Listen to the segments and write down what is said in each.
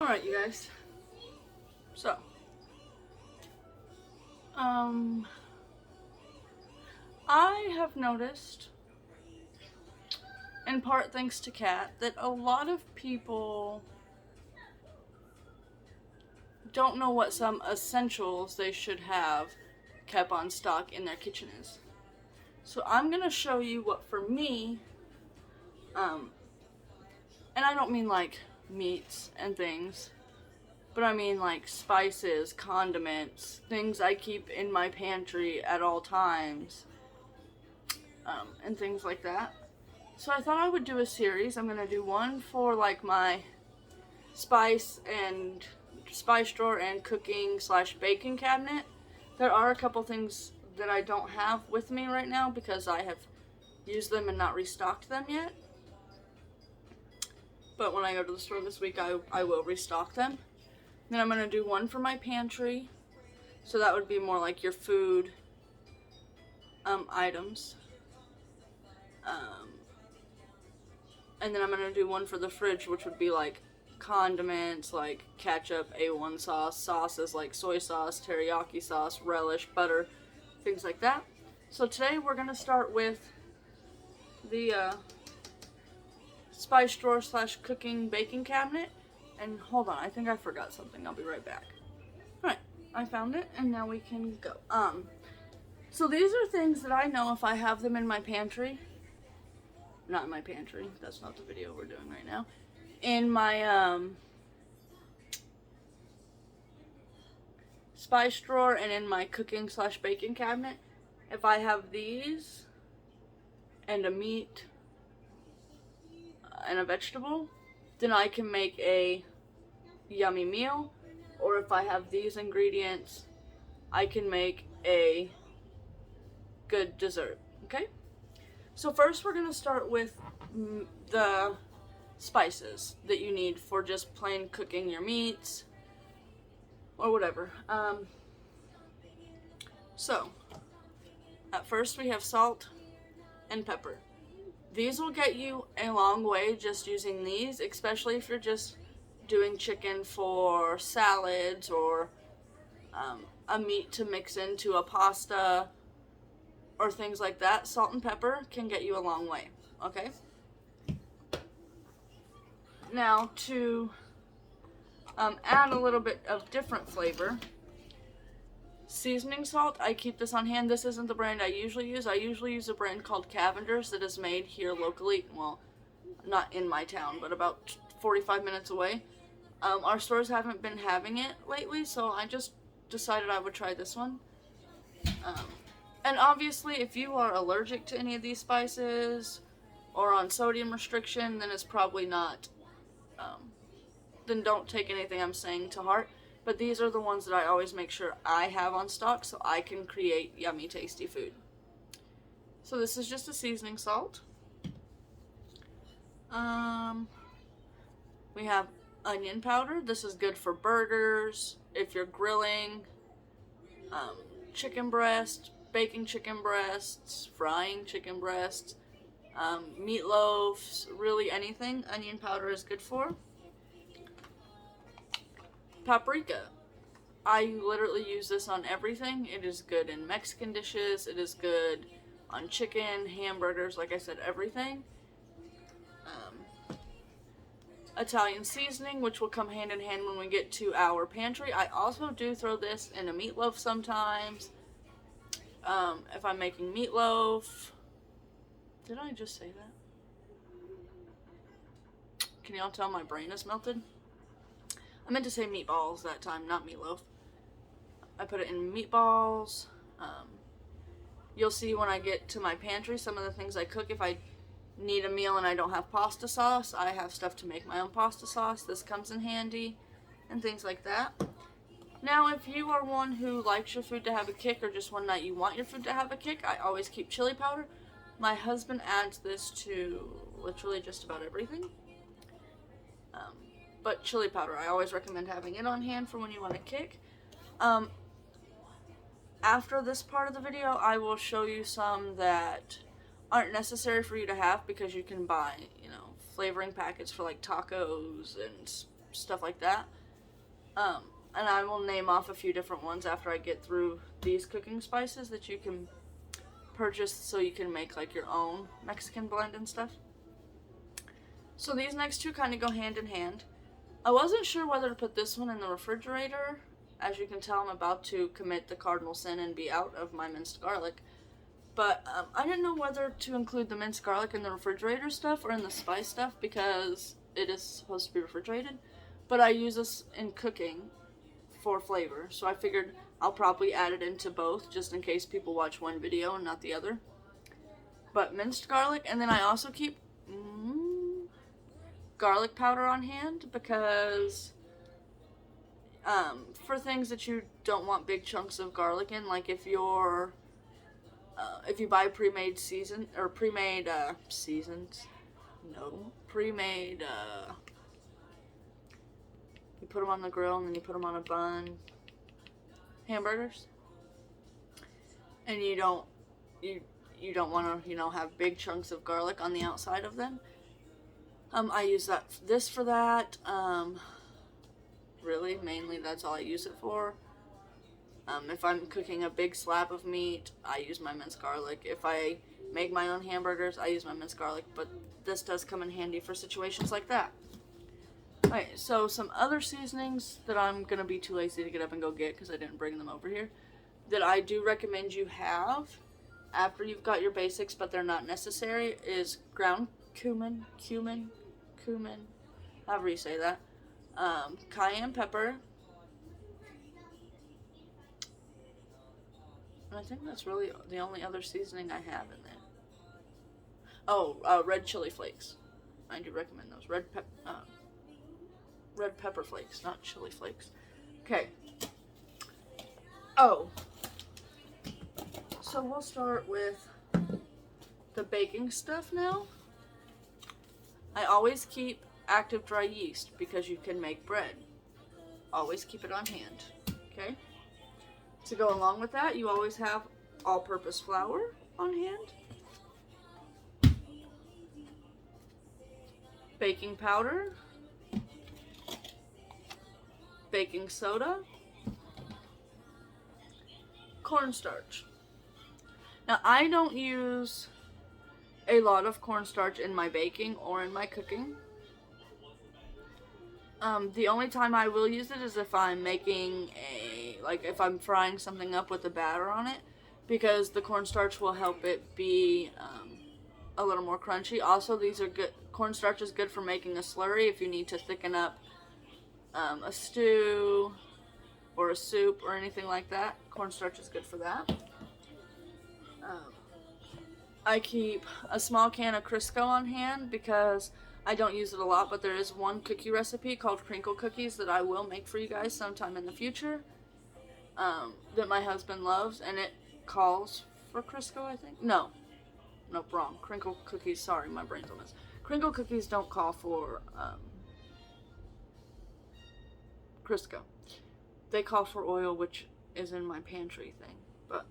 Alright, you guys. So, I have noticed, in part thanks to Kat, that a lot of people don't know what some essentials they should have kept on stock in their kitchen is. So I'm gonna show you what for me, and I don't mean like meats and things, but I mean like spices, condiments, things I keep in my pantry at all times, and things like that. So I thought I would do a series. I'm going to do one for like my spice drawer and cooking / baking cabinet. There are a couple things that I don't have with me right now because I have used them and not restocked them yet. But when I go to the store this week, I will restock them. Then I'm going to do one for my pantry. So that would be more like your food items. And then I'm going to do one for the fridge, which would be like condiments like ketchup, A1 sauce, sauces like soy sauce, teriyaki sauce, relish, butter, things like that. So today we're going to start with the spice drawer / cooking baking cabinet. And hold on, I think I forgot something. I'll be right back. Alright, I found it and now we can go. So these are things that I know if I have them in my pantry. Not in my pantry. That's not the video we're doing right now. In my spice drawer and in my cooking / baking cabinet, if I have these and a meat and a vegetable, then I can make a yummy meal. Or if I have these ingredients, I can make a good dessert. Okay? So first we're going to start with the spices that you need for just plain cooking your meats or whatever. So at first we have salt and pepper. These will get you a long way just using these, especially if you're just doing chicken for salads or a meat to mix into a pasta or things like that. Salt and pepper can get you a long way, okay? Now to add a little bit of different flavor, seasoning salt, I keep this on hand. This isn't the brand I usually use. I usually use a brand called Cavender's that is made here locally. Well, not in my town, but about 45 minutes away. Our stores haven't been having it lately, so I just decided I would try this one. And obviously, if you are allergic to any of these spices or on sodium restriction, then it's probably not, then don't take anything I'm saying to heart. But these are the ones that I always make sure I have on stock so I can create yummy, tasty food. So this is just a seasoning salt. We have onion powder. This is good for burgers, if you're grilling, chicken breast, baking chicken breasts, frying chicken breasts, meatloafs, really anything onion powder is good for. Paprika. I literally use this on everything. It is good in Mexican dishes. It is good on chicken, hamburgers, like I said, everything. Italian seasoning, which will come hand in hand when we get to our pantry. I also do throw this in a meatloaf sometimes. If I'm making meatloaf. Did I just say that? Can y'all tell my brain is melted? I meant to say meatballs that time, not meatloaf. I put it in meatballs. You'll see when I get to my pantry some of the things I cook. If I need a meal and I don't have pasta sauce, I have stuff to make my own pasta sauce. This comes in handy and things like that. Now, if you are one who likes your food to have a kick or just one night you want your food to have a kick, I always keep chili powder. My husband adds this to literally just about everything. But chili powder, I always recommend having it on hand for when you want a kick. After this part of the video, I will show you some that aren't necessary for you to have because you can buy, flavoring packets for like tacos and stuff like that. And I will name off a few different ones after I get through these cooking spices that you can purchase so you can make like your own Mexican blend and stuff. So these next two kind of go hand in hand. I wasn't sure whether to put this one in the refrigerator. As you can tell, I'm about to commit the cardinal sin and be out of my minced garlic. But I didn't know whether to include the minced garlic in the refrigerator stuff or in the spice stuff because it is supposed to be refrigerated. But I use this in cooking for flavor, so I figured I'll probably add it into both just in case people watch one video and not the other. But minced garlic, and then I also keep garlic powder on hand because for things that you don't want big chunks of garlic in, like if you buy pre-made seasons, you put them on the grill and then you put them on a bun, hamburgers, and you don't want to have big chunks of garlic on the outside of them. I use this for that. Really, mainly that's all I use it for. If I'm cooking a big slab of meat, I use my minced garlic. If I make my own hamburgers, I use my minced garlic, but this does come in handy for situations like that. Alright, so some other seasonings that I'm going to be too lazy to get up and go get because I didn't bring them over here, that I do recommend you have after you've got your basics, but they're not necessary, is ground cumin, however you say that, cayenne pepper, and I think that's really the only other seasoning I have in there. Oh, red chili flakes. I do recommend those. Red pepper flakes, not chili flakes. Okay. Oh. So we'll start with the baking stuff now. I always keep active dry yeast because you can make bread. Always keep it on hand. Okay? To go along with that, you always have all-purpose flour on hand. Baking powder. Baking soda. Cornstarch. Now, I don't use a lot of cornstarch in my baking or in my cooking. The only time I will use it is if I'm making if I'm frying something up with a batter on it, because the cornstarch will help it be a little more crunchy. Also, these are good. Cornstarch is good for making a slurry if you need to thicken up a stew or a soup or anything like that. Cornstarch is good for that. I keep a small can of Crisco on hand because I don't use it a lot, but there is one cookie recipe called crinkle cookies that I will make for you guys sometime in the future that my husband loves, and it calls for Crisco, I think. Nope, wrong. Crinkle cookies, sorry, my brain's on this. Crinkle cookies don't call for Crisco. They call for oil, which is in my pantry thing, but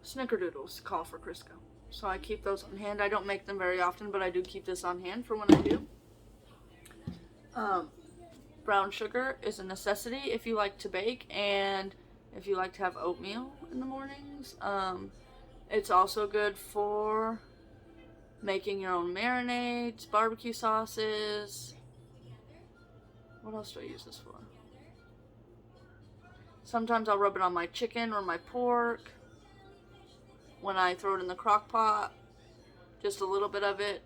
Snickerdoodles call for Crisco. So I keep those on hand. I don't make them very often, but I do keep this on hand for when I do. Brown sugar is a necessity if you like to bake and if you like to have oatmeal in the mornings. It's also good for making your own marinades, barbecue sauces. What else do I use this for? Sometimes I'll rub it on my chicken or my pork. When I throw it in the crock pot, just a little bit of it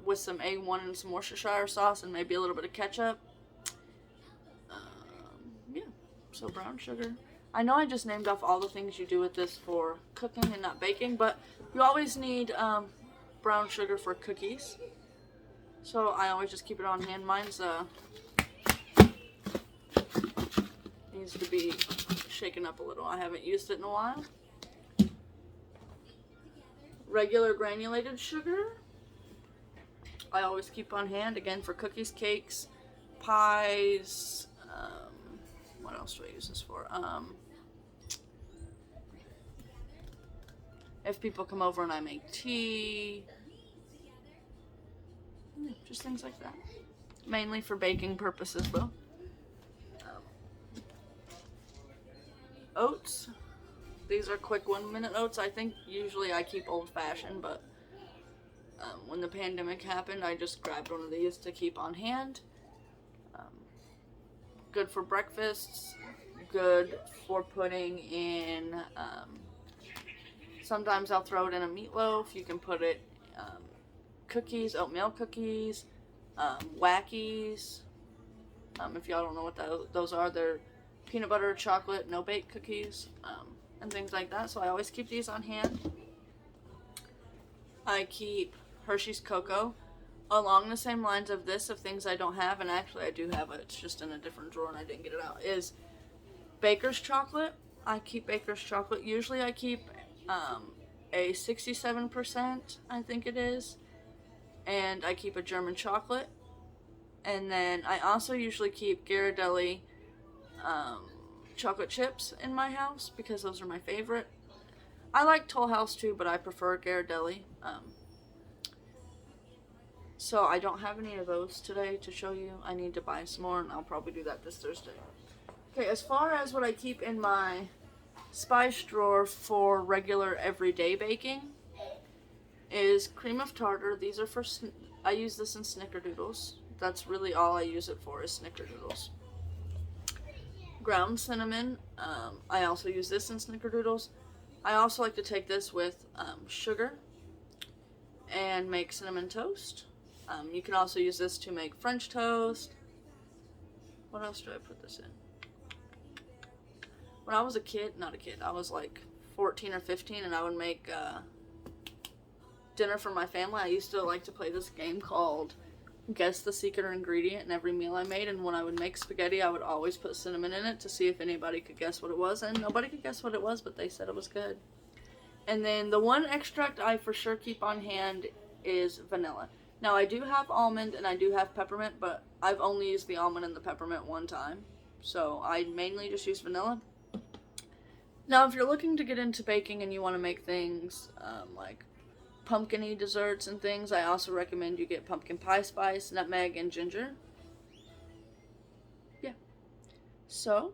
with some A1 and some Worcestershire sauce and maybe a little bit of ketchup. Yeah, so brown sugar. I know I just named off all the things you do with this for cooking and not baking, but you always need brown sugar for cookies. So I always just keep it on hand. Mine's needs to be shaken up a little. I haven't used it in a while. Regular granulated sugar, I always keep on hand, again for cookies, cakes, pies. What else do I use this for? If people come over and I make tea, just things like that. mainly for baking purposes though. Oats. These are quick 1-minute oats. I think usually I keep old fashioned, but when the pandemic happened, I just grabbed one of these to keep on hand. Good for breakfasts, good for putting in, sometimes I'll throw it in a meatloaf. You can put it, cookies, oatmeal cookies, Wackies. If y'all don't know what those are, they're peanut butter, chocolate, no-bake cookies, and things like that. So I always keep these on hand. I keep Hershey's Cocoa. Along the same lines of this, of things I don't have, and actually I do have it, it's just in a different drawer and I didn't get it out, is Baker's Chocolate. I keep Baker's Chocolate. Usually I keep a 67%, I think it is, and I keep a German chocolate. And then I also usually keep Ghirardelli chocolate chips in my house because those are my favorite. I like Toll House too, but I prefer Ghirardelli. So I don't have any of those today to show you. I need to buy some more, and I'll probably do that this Thursday. Okay, as far as what I keep in my spice drawer for regular everyday baking is cream of tartar. These are for, I use this in snickerdoodles. That's really all I use it for, is snickerdoodles. Ground cinnamon. I also use this in snickerdoodles. I also like to take this with sugar and make cinnamon toast. You can also use this to make French toast. What else do I put this in? When I was a kid, I was like 14 or 15, and I would make dinner for my family. I used to like to play this game called Guess the Secret Ingredient in every meal I made, and when I would make spaghetti, I would always put cinnamon in it to see if anybody could guess what it was, and nobody could guess what it was, but they said it was good. And then the one extract I for sure keep on hand is vanilla. Now, I do have almond and I do have peppermint, but I've only used the almond and the peppermint one time, so I mainly just use vanilla. Now, if you're looking to get into baking and you want to make things like pumpkin-y desserts and things, I also recommend you get pumpkin pie spice, nutmeg, and ginger. Yeah. So,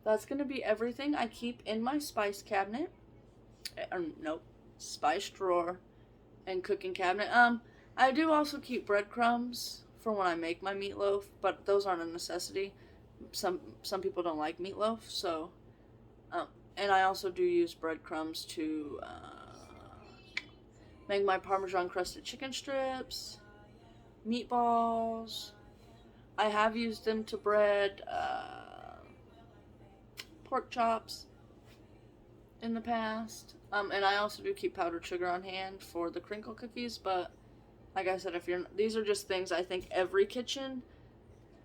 that's going to be everything I keep in my spice cabinet. Spice drawer and cooking cabinet. I do also keep breadcrumbs for when I make my meatloaf, but those aren't a necessity. Some people don't like meatloaf, so... and I also do use breadcrumbs to make my Parmesan crusted chicken strips, meatballs. I have used them to bread pork chops in the past. And I also do keep powdered sugar on hand for the crinkle cookies, but like I said, these are just things I think every kitchen,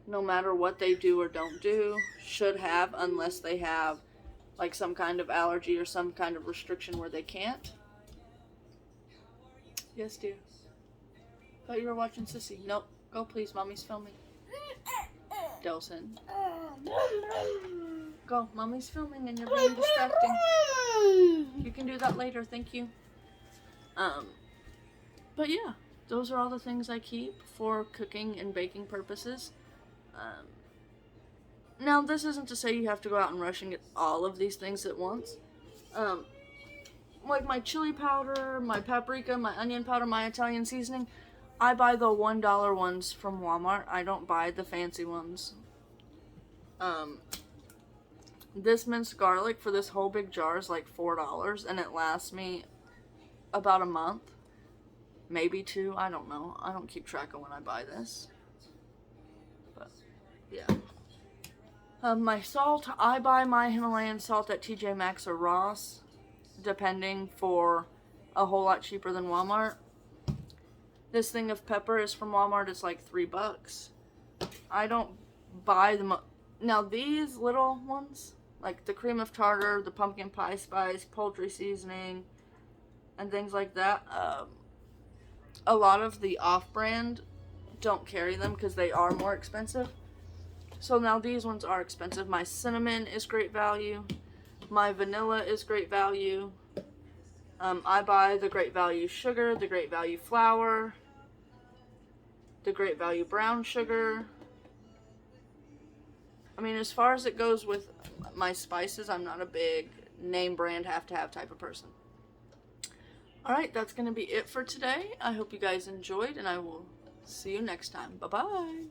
no matter what they do or don't do, should have, unless they have like some kind of allergy or some kind of restriction where they can't. Yes, dear. Thought you were watching Sissy. Nope. Go, please. Mommy's filming. Delson. Go. Mommy's filming and you're being distracting. You can do that later. Thank you. But yeah, those are all the things I keep for cooking and baking purposes. Now, this isn't to say you have to go out and rush and get all of these things at once. Like my chili powder, my paprika, my onion powder, my Italian seasoning, I buy the $1 ones from Walmart. I don't buy the fancy ones. This minced garlic for this whole big jar is like $4, and it lasts me about a month. Maybe 2, I don't know. I don't keep track of when I buy this. But, yeah. My salt, I buy my Himalayan salt at TJ Maxx or Ross, depending, for a whole lot cheaper than Walmart. This thing of pepper is from Walmart. It's like $3. I don't buy them. Now these little ones, like the cream of tartar, the pumpkin pie spice, poultry seasoning, and things like that, a lot of the off-brand don't carry them because they are more expensive. So now these ones are expensive. My cinnamon is great value. My vanilla is great value. I buy the great value sugar, the great value flour. the Great Value brown sugar. I mean, as far as it goes with my spices, I'm not a big name brand have to have type of person. Alright, that's going to be it for today. I hope you guys enjoyed, and I will see you next time. Bye-bye.